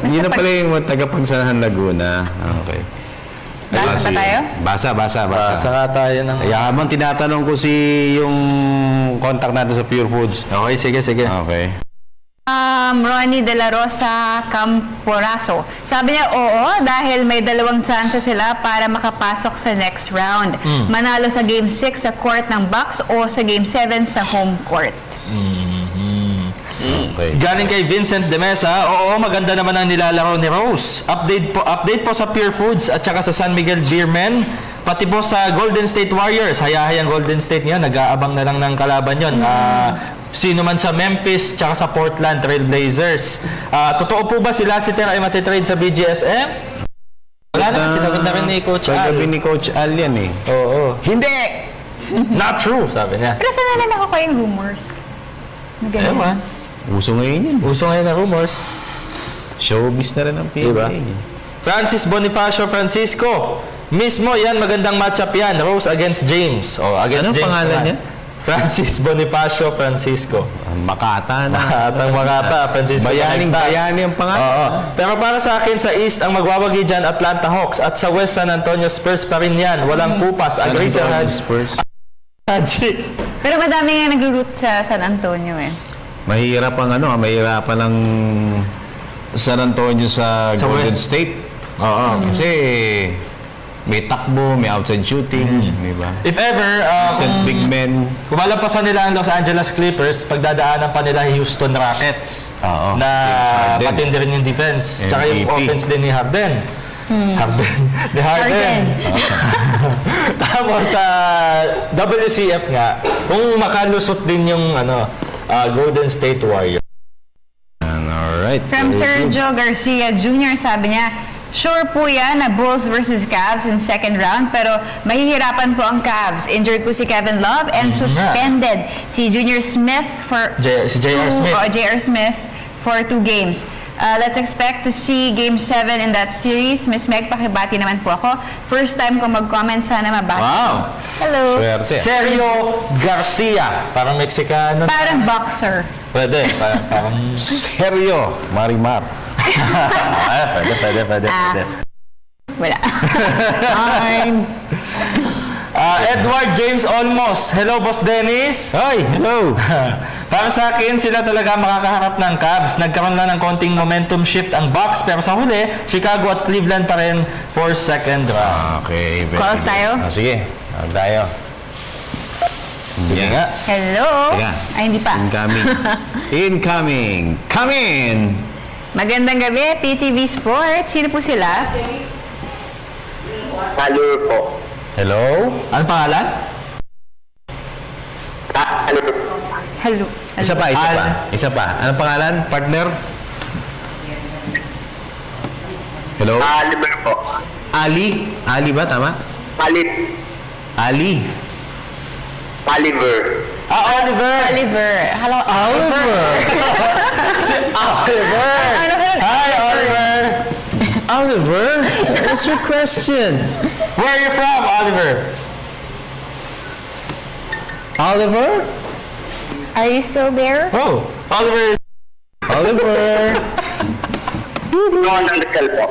Yun na pala yung tagapagsanan Laguna. Okay. Basa ba tayo? Basa. Basa nga tayo ng... Kaya habang tinatanong ko yung contact natin sa Pure Foods. Okay, sige. Okay. Ronnie De La Rosa Camporaso. Sabi niya, oo, dahil may 2 chances sila para makapasok sa next round. Manalo sa Game 6 sa court ng Bucks o sa Game 7 sa home court. Okay. Galing kay Vincent De Mesa, oo, maganda naman ang nilalaro ni Rose. Update po sa Pure Foods at saka sa San Miguel Beermen. Pati po sa Golden State Warriors. Hayahayang Golden State ngayon, nag-aabang na lang ng kalaban yun. Sino man sa Memphis tsaka sa Portland Trail Blazers. Totoo po ba sila si Tera ay matitrade sa BGSM? Wala na, sinagot na rin ni Coach Al. Sabi ni Coach Al yan eh. Oo. Hindi! Not true, sabi niya. Pero saan nalala ko yung rumors? Ewan. Uso ngayon na rumors. Showbiz na rin ang PBA. Diba? Francis Bonifacio Francisco. Mismo yan, magandang matchup yan. Rose against James. Against James pangalan niya? Francis Bonifacio Francisco. Makata na. Makata. Francisco. Bayani ang pangalan. Pero para sa akin, sa East, ang magwawagi dyan, Atlanta Hawks. At sa West, San Antonio Spurs pa rin yan. Walang pupas. Agree sa Spurs. Pero madami nga nag-root sa San Antonio eh. Mahirapan ang San Antonio sa Golden West. State. Kasi may takbo, may outside shooting, di ba? If ever, big men. kung malampasan nila ang Los Angeles Clippers, pagdadaanan pa nila Houston Rockets na patindi rin yung defense. Tsaka yung offense din ni Harden. Harden. Tapos sa WCF nga, kung makalusot din yung Golden State Warriors. Alright. From Sergio Garcia Jr., sabi niya, sure po yan na Bulls versus Cavs in second round, pero mahihirapan po ang Cavs. Injured po si Kevin Love and suspended si Junior Smith for... si J.R. Smith. J.R. Smith for 2 games. Let's expect to see Game 7 in that series. Miss Meg, pakibati naman po ako. First time ko mag-comment, sana mabati. Wow! Hello! Swerte. Sergio Garcia. Parang Mexicano. Parang boxer. Pwede. Parang... Sergio Marimar. Pwede. Wala. Fine. Edward James Olmos. Hello, Boss Dennis. Hi, hello. Para sa akin, sila talaga makakaharap ng Cavs. Nagkaroon lang ng konting momentum shift ang Bucks, pero sa huli, Chicago at Cleveland pa rin for second round. Okay. Calls tayo? Sige, tayo. Sige nga. Hello? Teka. Ay, hindi pa. Incoming. Come in. Magandang gabi, PTV Sports. Sino po sila? Salur po. Hello? Ano pangalan? Salur. Hello. Isa pa. Anong pangalan, partner? Hello? Oliver po. Ali? Ali ba? Tama? Ali. Oliver. Oliver. Hello, Oliver. Si Oliver. Hi, Oliver. Oliver? What's your question? Where are you from, Oliver? Oliver? Are you still there? Oh, Oliver. Oliver? Noon ang Rizal po.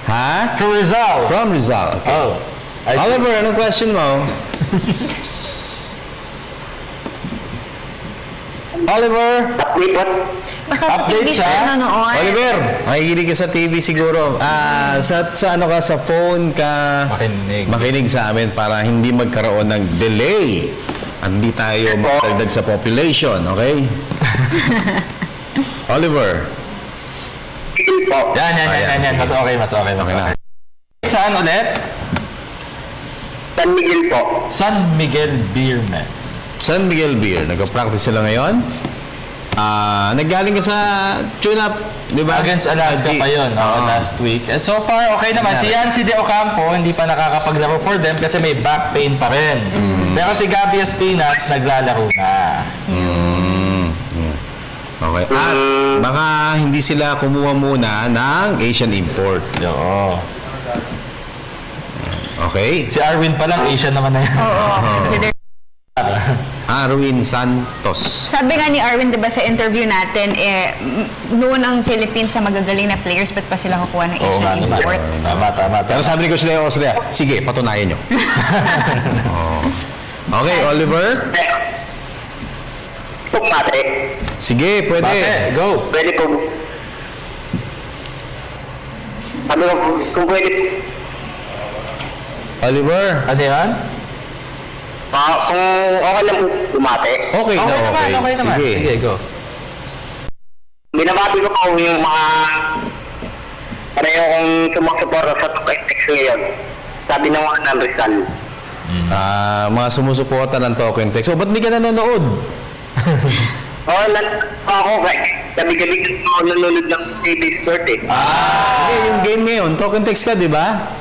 Ha? From Rizal. From Rizal. Okay. Oh. Oliver, anong question mo? Oliver? Update siya? Oliver, makikinig ka sa TV siguro. Sa ano ka, sa phone ka makinig sa amin para hindi magkaroon ng delay. Hindi tayo magdagdag sa population, okay? Oliver. Yan. Mas okay. Saan ulit? San Miguel po. San Miguel Beerman. San Miguel Beer. Nag-practice sila ngayon. Naggaling ka sa tune-up, di ba? Against Alaska pa yun, last week. And so far, okay naman. Si Yancy De Ocampo, hindi pa nakakapaglaro for them kasi may back pain pa rin. Pero si Gabby Espinas, naglalaro na. Okay. At baka hindi sila kumuha muna ng Asian import. Oo. Okay. Si Arwin pa lang, Asian naman na yan. Oo. Arwin Santos. Sabi nga ni Arwin, di ba sa interview natin, noon ang Philippines sa magagaling na players, ba't pa sila kukuha ng Asian import? Tama. Pero sabi ni Coach Leo Austria, sige, patunayan nyo. Okay, Oliver? Pate. Sige, pwede. Pate, go. Pwede po. Kung pwede. Oliver? Ano yan? Kung okay lang po umate. Okay naman. Sige, go. Binabati ko po yung mga pareho kong sumusuport sa Tokentex ngayon. Sabi ng mga ng Rizal. Mga sumusuporta ng Tokentex. So, ba't di ka nanonood? Ako, gabi-gabi ko nanonood ng TV Sport eh. Yung game ngayon, Tokentex ka, di ba?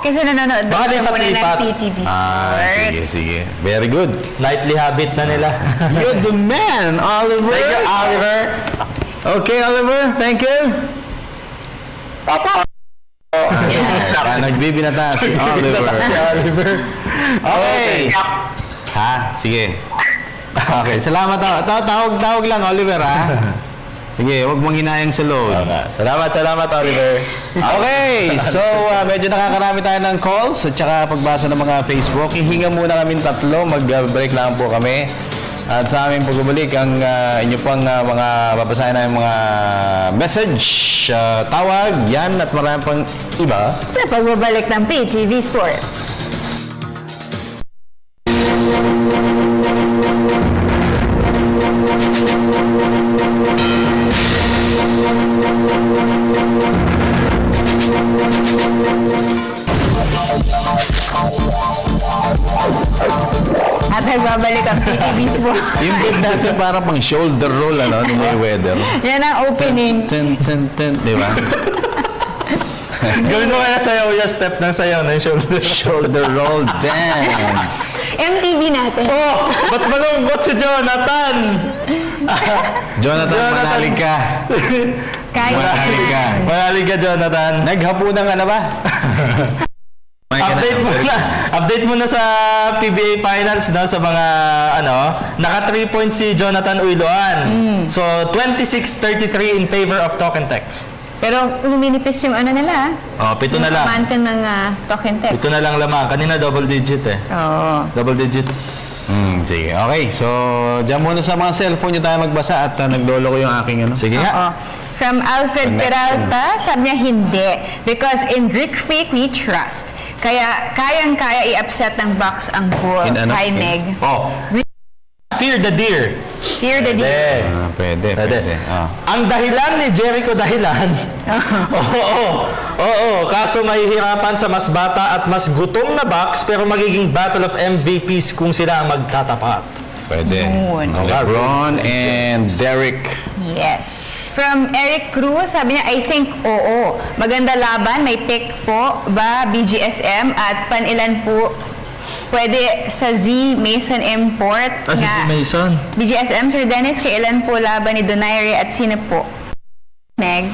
Kasi nanonood Baka din muna ng patipat. PTV Sports. Sige. Very good. Nightly habit na nila. You're the man, Oliver. Thank you, Oliver. Okay, Oliver. Thank you. Nagbibinata si Oliver. Okay. Sige. Okay, salamat. Tawag lang, Oliver, ha? Sige, huwag mong hinayang sa load. Salamat, Oliver. Okay, so medyo nakakarami tayo ng calls at saka pagbasa ng mga Facebook. Ihinga muna kami tatlo, mag-break lang po kami. At sa aming pagbabalik, ang inyo pang mga babasahin na mga message, tawag, yan at marami pang iba. Sa pagbabalik ng PTV Sports. At nagbabalik ang PTV Sports. Yung bid natin para pang shoulder roll, ni Mayweather. Yan ang opening. Di ba? Gawin mo kaya sayaw yung step ng sayaw ng shoulder roll dance. MTV natin. Ba't malungkot si Jonathan? Jonathan, manalig ka. Manalig ka, Jonathan. Naghapunan ka na ba? Update muna sa PBA Finals sa mga naka 3 points si Jonathan Uiloan. So 26-33 in favor of Tokentex. Pero luminipis yung nila. 7 na lang. Mantan ng Tokentex. 7 na lang lamang. Kanina double digit Double digits. Sige. Okay. So, dyan muna sa mga cellphone nyo tayo magbasa at naglolo ko yung aking Sige nga. From Alfred Peralta, sabi niya hindi. Because in Greek faith we trust. Kaya kayang-kaya i-upset ng Bucks ang Bulls. Hi, Meg. Fear the Deer. Fear the Deer. Pwede. Ang dahilan ni Jericho dahilan. Oo. Kaso mahihirapan sa mas bata at mas gutom na Bucks pero magiging battle of MVPs kung sila ang magtatapat. Pwede. LeBron and Derek. Yes. From Eric Cruz, sabi niya, I think oo. Maganda laban, may pick po ba BGSM at panilan po pwede sa Z Mason Import. Si Z Mason. BGSM, Sir Dennis, kailan po laban ni Donaire at sino po? Meg?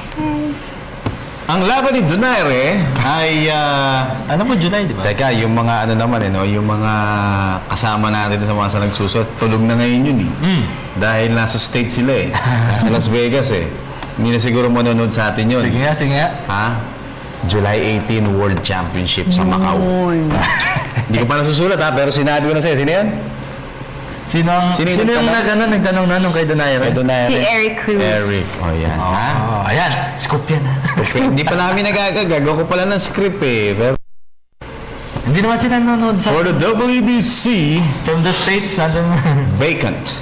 Ang laban ni Donaire ay ano po July, di ba? Teka, yung mga ano naman yung mga kasama natin sa mga nagsusuot, tulog na ngayon yun Dahil nasa state sila Nasa Las Vegas Hindi na siguro manonood sa atin yun. Sige nga. Ha? July 18 World Championship sa Macau. Hindi ko pa nasusulat pero sinabi ko na sa'yo. Sino yan? Sino yung nagtanong na nung kay Donaire? Si Eric Cruz. Eric. Yan. Ayan. Scoop yan. Hindi pa namin nagagawa ko pala ng script pero hindi naman sila nanonood sa... For the WBC from the States, vacant.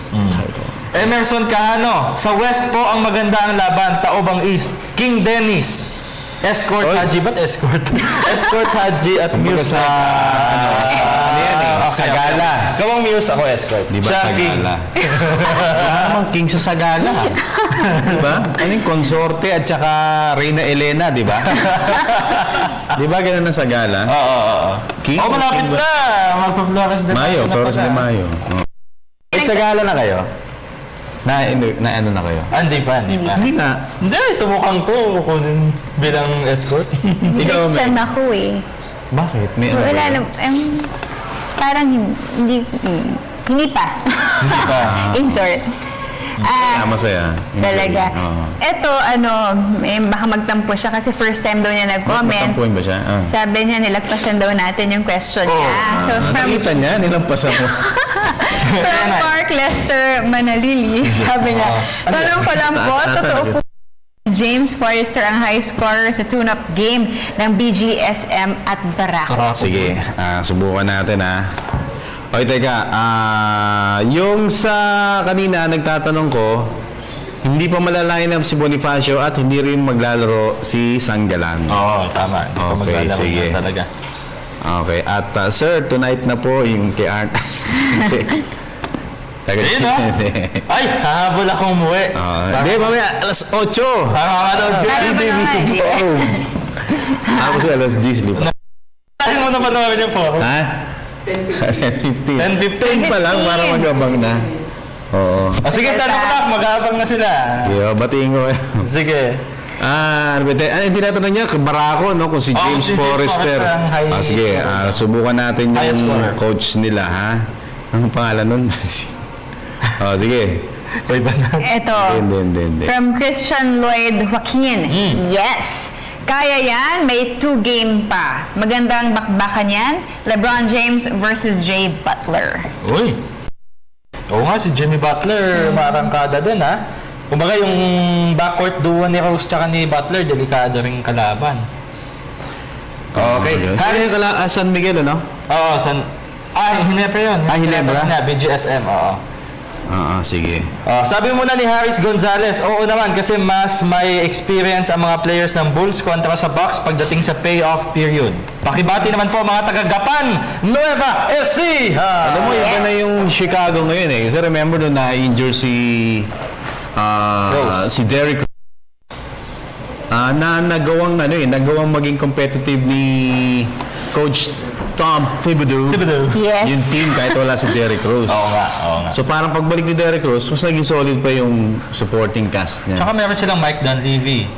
Emerson Cahano, sa West po ang maganda ang laban, Taobang East, King Dennis, Escort Haji, ba't Escort? Escort Haji at Muse sa... Sagala. Kawang Muse, ako Escort. Di ba Sagala? Wala namang King sa Sagala. Di ba? Ano yung konsorte at saka Reyna Elena, di ba? Di ba ganun ang Sagala? Oo. King? Malapit na. Magpa-Flores de Mayo. Flores de Mayo. May Sagala na kayo? Na ano na kayo? Hindi pa. Hindi, tumukang to kunin bilang escort. Ikaw, Christian ako Bakit? May ano wala lang. Parang hindi pa. In short. Masaya. Talaga. Ito, baka magtampo siya kasi first time daw niya nag-comment. Magtampuin ba siya? Sabi niya, nilagpasan daw natin yung question niya. So, nakita niya, nilampasan mo. From Mark Lester Manalili, sabi niya, tanong ko lang po, totoo po James Forrester ang high scorer sa tune-up game ng BGSM at Barako. Sige, subukan natin Okay, teka. Yung sa kanina, nagtatanong ko, hindi pa malaline up si Bonifacio at hindi rin maglalaro si Sanggalang. Oo, tama. Okay, sige. Talaga. Okay, at sir, tonight na po yung kay Art. Ayun Ay, hahabol akong umuwi. Hindi, mamaya, alas 8. Makakanood ko. Tapos alas 10, di ba? Saan mo na panoorin niyo po? 10:15 pa lang para mag-abang na. Oo. Sige, tanak, mag-aabang na sila. Batiin ko. Sige. Hindi natanong niya, Barako, no? Kung si James Forrester. Sige, subukan natin yung coach nila, ha? Anong pangalan nun? Sige. Ito, from Christian Lloyd Joaquin. Yes. Kaya yan, may 2 game pa. Magandang bakbakan yan. LeBron James versus Jay Butler. Uy. Oo nga, si Jimmy Butler, marangkada din, ha? Kumbaga, yung backcourt duo ni Rose tsaka ni Butler, delikado rin kalaban. Okay. San Miguel, ano? Oo, Hinebra yun. Hinebra? BGSM, oo. Sige. Sabi muna ni Harris Gonzalez, oo naman kasi mas may experience ang mga players ng Bulls kontra sa Bucks pagdating sa payoff period. Pakibati naman po mga taga-Gapan, Nueva Ecija! Alam mo, iba na yung Chicago ngayon Kasi remember doon na-injure si Derrick nagawang maging competitive ni Coach Tom Thibodeau. Yes. Yung team kahit wala si Derrick Rose. Oo nga. So parang pagbalik ni Derrick Rose, mas naging solid pa yung supporting cast niya. Tsaka meron silang Mike Dunleavy.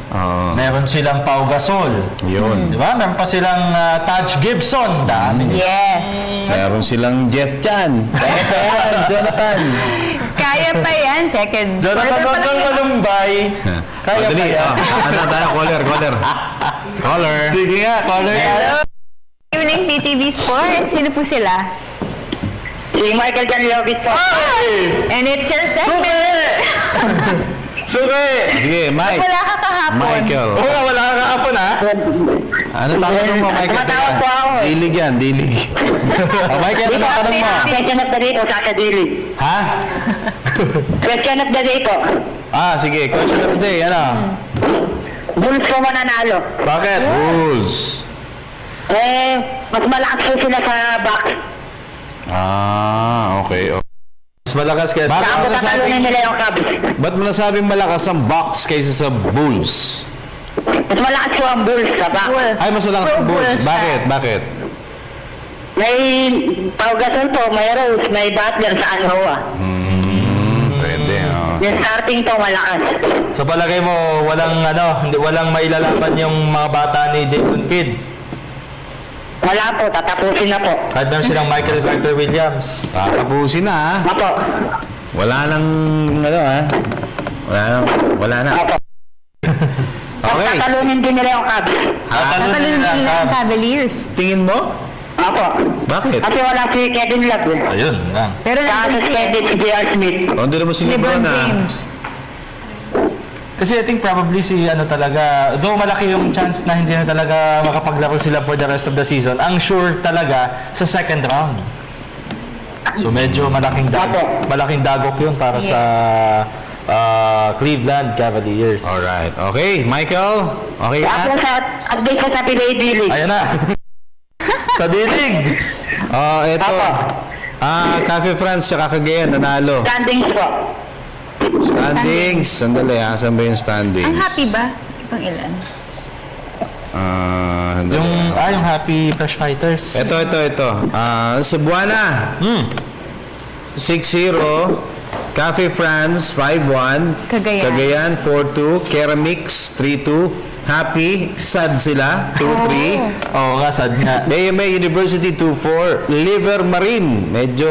Meron silang Pau Gasol. Yun. Diba? Meron pa silang Taj Gibson. Dami. Yes. Meron silang Jeff Chan. Jonathan. Kaya pa yan. Second. Jonathan Hanggang Malumbay. Kaya pa yan. Ano tayo? Caller. Sige nga, caller. Hello. Evening PTV Sports. Sino po sila? Si Michael Canlovich po. And it's your segment. Suki! Sige, Mike. Wala ka kahapon. Michael. Oo, wala ka kahapon, ha? Ano tanong mo, Michael? Tumatawag po ako. Dilig yan, dilig. Michael, ano tanong mo? Question of the day po, kakadilig. Ha? Question of the day po. Sige, question of the day, ano? Bulls po mananalo. Bakit? Bulls. Mas malakas po sila sa box. Okay. Mas malakas kaya Saan po tatalunin nila yung Cubs? Ba't mo nasabing malakas ang Bucks kaysa sa Bulls? Mas malakas po ang Bulls sa box. Ay, mas malakas ang Bulls. Bakit? May Pau Gasol po, may Rose, may Butler sa Anoa. Pwede, Yung starting to malakas. Sa palagay mo, walang mailalaban yung mga bata ni Jason Kidd? Wala po, tatapusin na po. Kahit meron silang Michael Carter Williams. Tatapusin na, ha? Apo. Wala nang, ha? Wala na. Apo. Okay. Tatalunin din nila yung Cubs. Tatalunin nila ang Cavaliers. Tingin mo? Apo. Bakit? Kasi wala si Kevin Love. Ayun lang. Pero suspended si J.R. Smith. Hindi naman si LeBron, James. Kasi I think probably though malaki yung chance na hindi na talaga makapaglaro sila for the rest of the season, ang sure talaga sa second round. So medyo malaking dagok yun para sa Cleveland Cavaliers. Alright. Okay, Michael? Okay Ako sa update ko sa PBA D-League. Ayan na. Sa D-League. Ito. Cafe France tsaka Cagayan, nanalo. Standings po. Standings. Sandali, ha? Saan ba yung standings? Ang happy ba? Pang ilan? Yung Happy Fresh Fighters. Ito. Cebuana. 6-0. Cafe France 5-1. Cagayan 4-2. Keramix 3-2. Happy, sad sila, 2-3. Oo nga, sad nga. AMA University 2-4. Liver Marine, medyo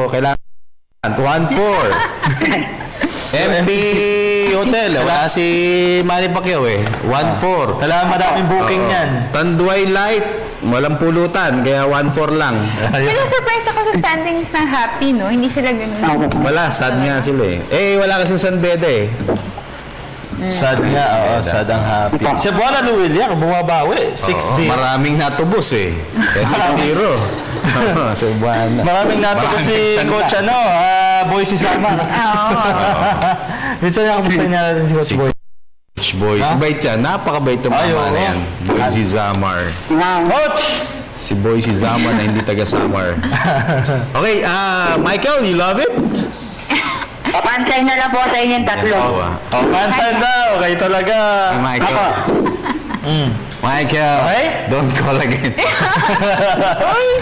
kailangan 1-4. MP Hotel, wala si Manny Pacquiao 1-4. Kailangan maraming booking yan. Tanduay Light, walang pulutan, kaya 1-4 lang. Pero surprise ako sa standings ng Happy, no? Hindi sila ganun. Wala, sad nga sila wala kasing San Bede Sad nga, sad ang Happy. Cebuana Luwiliar, bumabawi. 6-0. Maraming natubos Kaya 6-0. Cebuana. Maraming natubos si Coach Boyce Samar. Minsan kamusta niya natin si Coach Boyce. Coach Boyce. Bait yan. Napakabait yung mama na yan. Boyce Samar. Coach! Si Boyce Samar na hindi taga Samar. Okay, Michael, you love it? Papansin na lang po sa inyong tatlo. Pansin daw. Kayo talaga. Michael. Michael, okay? Don't call again.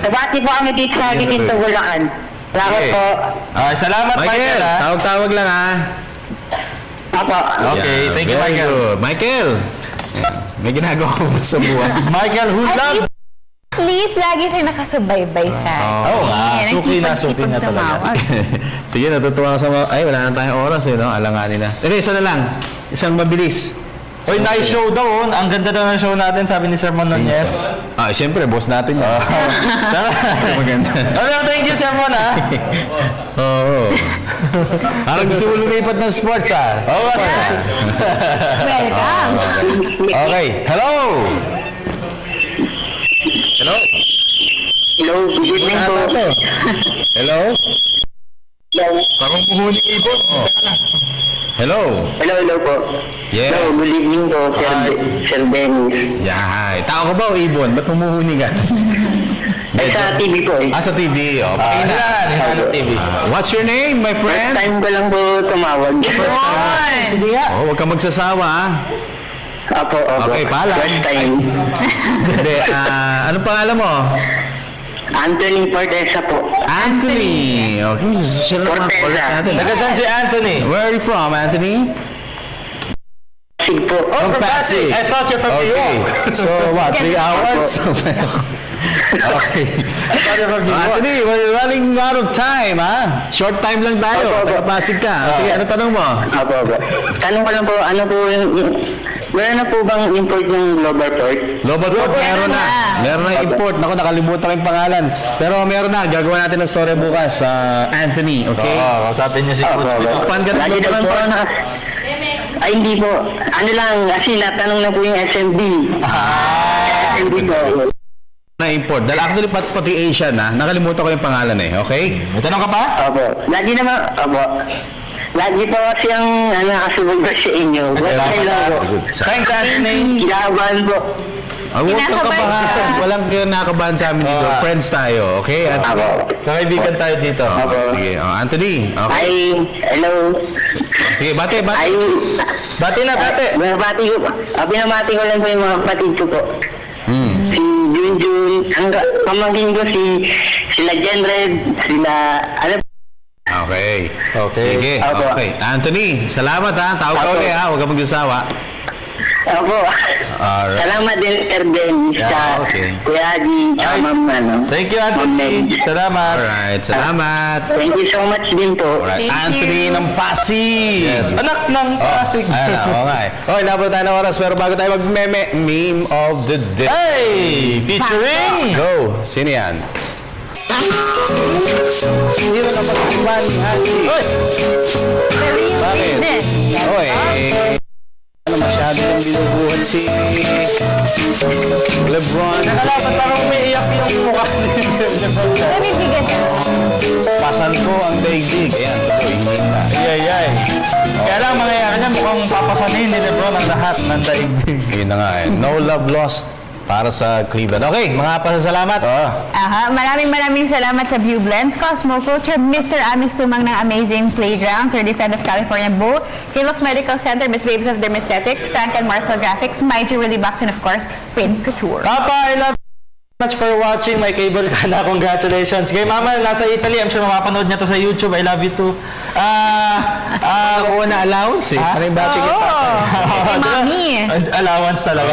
Sabati po kami dito sa Giginto, Bulacan. Salamat po. Salamat, Michael. Tawag-tawag lang, ha? Apo. Okay, thank you, Michael. Michael, may ginagawa ko sa buwan. Michael, who loves? At least, lagi siya nakasubaybay sa... Oo nga. Suki na talaga. Sige, natutuwa ka sa mga... Ay, wala na tayong oras no? Alanganin na. Isa na lang. Isang mabilis. Oy, nice show daw. Ang ganda daw ng show natin, sabi ni Sir Mononez. Siyempre, boss natin yan. Maganda. Thank you, Sir Mon, ha? Oo. Parang gusto mo lumipat ng sports, ha? Oo, sir. Welcome. Okay. Hello! Hello, good evening po. Hello? Parang puhuling ibon. Hello? Hello po. Yes. Hello, good evening po, Sir Dennis. Yahay. Tao ka ba o ibon? Ba't humuhuni ka? Sa TV po sa TV. Yan, TV. What's your name, my friend? First time ko lang po tumawag. First time. Sige nga. Huwag kang magsasawa, ha? Apo. Okay, paalam. First time. Hindi, anong pangalan mo? Anthony Portesa po. Anthony. Okay, social Portesa. Nagasan si Anthony. Where are you from, Anthony? Pasig po. From Pasig. I thought you're from New York. So, what, 3 hours? Okay. Anthony, we're running out of time, ha? Short time lang tayo. Taga-Pasig ka. Sige, ano tanong mo? Apo. Tanong ko lang po, ano po yung... Meron na po bang import ng Loverport? Loverport, meron na. Meron na import. Naku, nakalimutan ko yung pangalan. Pero meron na. Gagawa natin ng story bukas. Anthony, okay? Oo, kausapin niya si Coach. Fan ka ng Lagi naman po Loverport? Ay, hindi po. Ano lang, kasi natanong na po yung SMB. SMB po. Na-import. Dahil actually pati Asian na, nakalimutan ko yung pangalan okay? May tanong ka pa? Opo. Lagi naman, opo. Lagi po kasi ang nakasubog sa inyo. Thanks, Anthony. Kinabahan po. Huwag kang kabahan. Walang kinakabahan sa amin dito. Friends tayo, okay? At kakaibigan tayo dito. Sige. Anthony, okay? Ay, hello. Sige, bate. Bati na, bate. Pinamati ko lang po yung mga kapatid ko po. Si Junjun, pamangkin ko sila Jenred, sila, Okay. Sige, okay. Anthony, salamat Tawag ka ulit Huwag kang magsasawa. Opo. Alright. Salamat din, Sir Ben, sa Kuya Adi, Thank you, Anthony. Salamat. Alright, salamat. Thank you so much din po. Anthony ng Pasig. Yes. Anak ng Pasig. Okay, nabot tayo ng oras. Pero bago tayo meme of the day. Hey! Featuring! Go! Sino yan? Hindi na kapag-iman ni Haji. Bakit? Masyado yung binubuhat si Lebron. Nakalapat parang may iyak yung mukha ni Nabibigyan siya. Pasan ko ang daigdig. Ayan, tuloy. Yay. Kaya lang mangyayari niya mukhang papasanin ni Lebron ang lahat ng daigdig. Yun na nga No love lost para sa Cleveland. Okay, mga pasasalamat. Maraming salamat sa View Blends, Cosmo Culture, Mr. Amis Tumang ng Amazing Playground, Sir Defend of California Bull, Silux Medical Center, Miss Babes of Dermesthetics, Frank and Marcel Graphics, My Jewelry Box, and of course, Pin Couture. Papa, I love you much for watching. May cable ka na. Congratulations. Kay Mama, nasa Italy. I'm sure mapapanood niya to sa YouTube. I love you too. Nakuha na allowance Ano yung bati kita? Mami. Allowance talaga.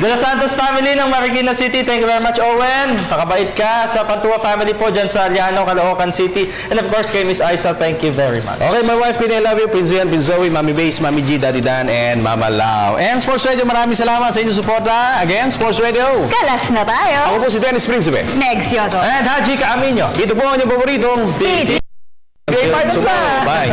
De Los Santos family ng Marikina City. Thank you very much, Owen. Pakabait ka. Sa Pantua family po dyan sa Aliano, Caloocan City. And of course, kay Miss Aisa, thank you very much. Okay, my wife, Queen, I love you. Prince Ian, Prince Zoe, Mami Base, Mami G, Daddy Dan, and Mama Lau. And Sports Radio, maraming salamat sa inyong suporta. Again, Sports Radio. Kalas na tayo. Ako po si Dennis Principe. Next, Yoto. And Haji Kaaminyo. Ito po ang inyong paboritong Game Finals na! Bye!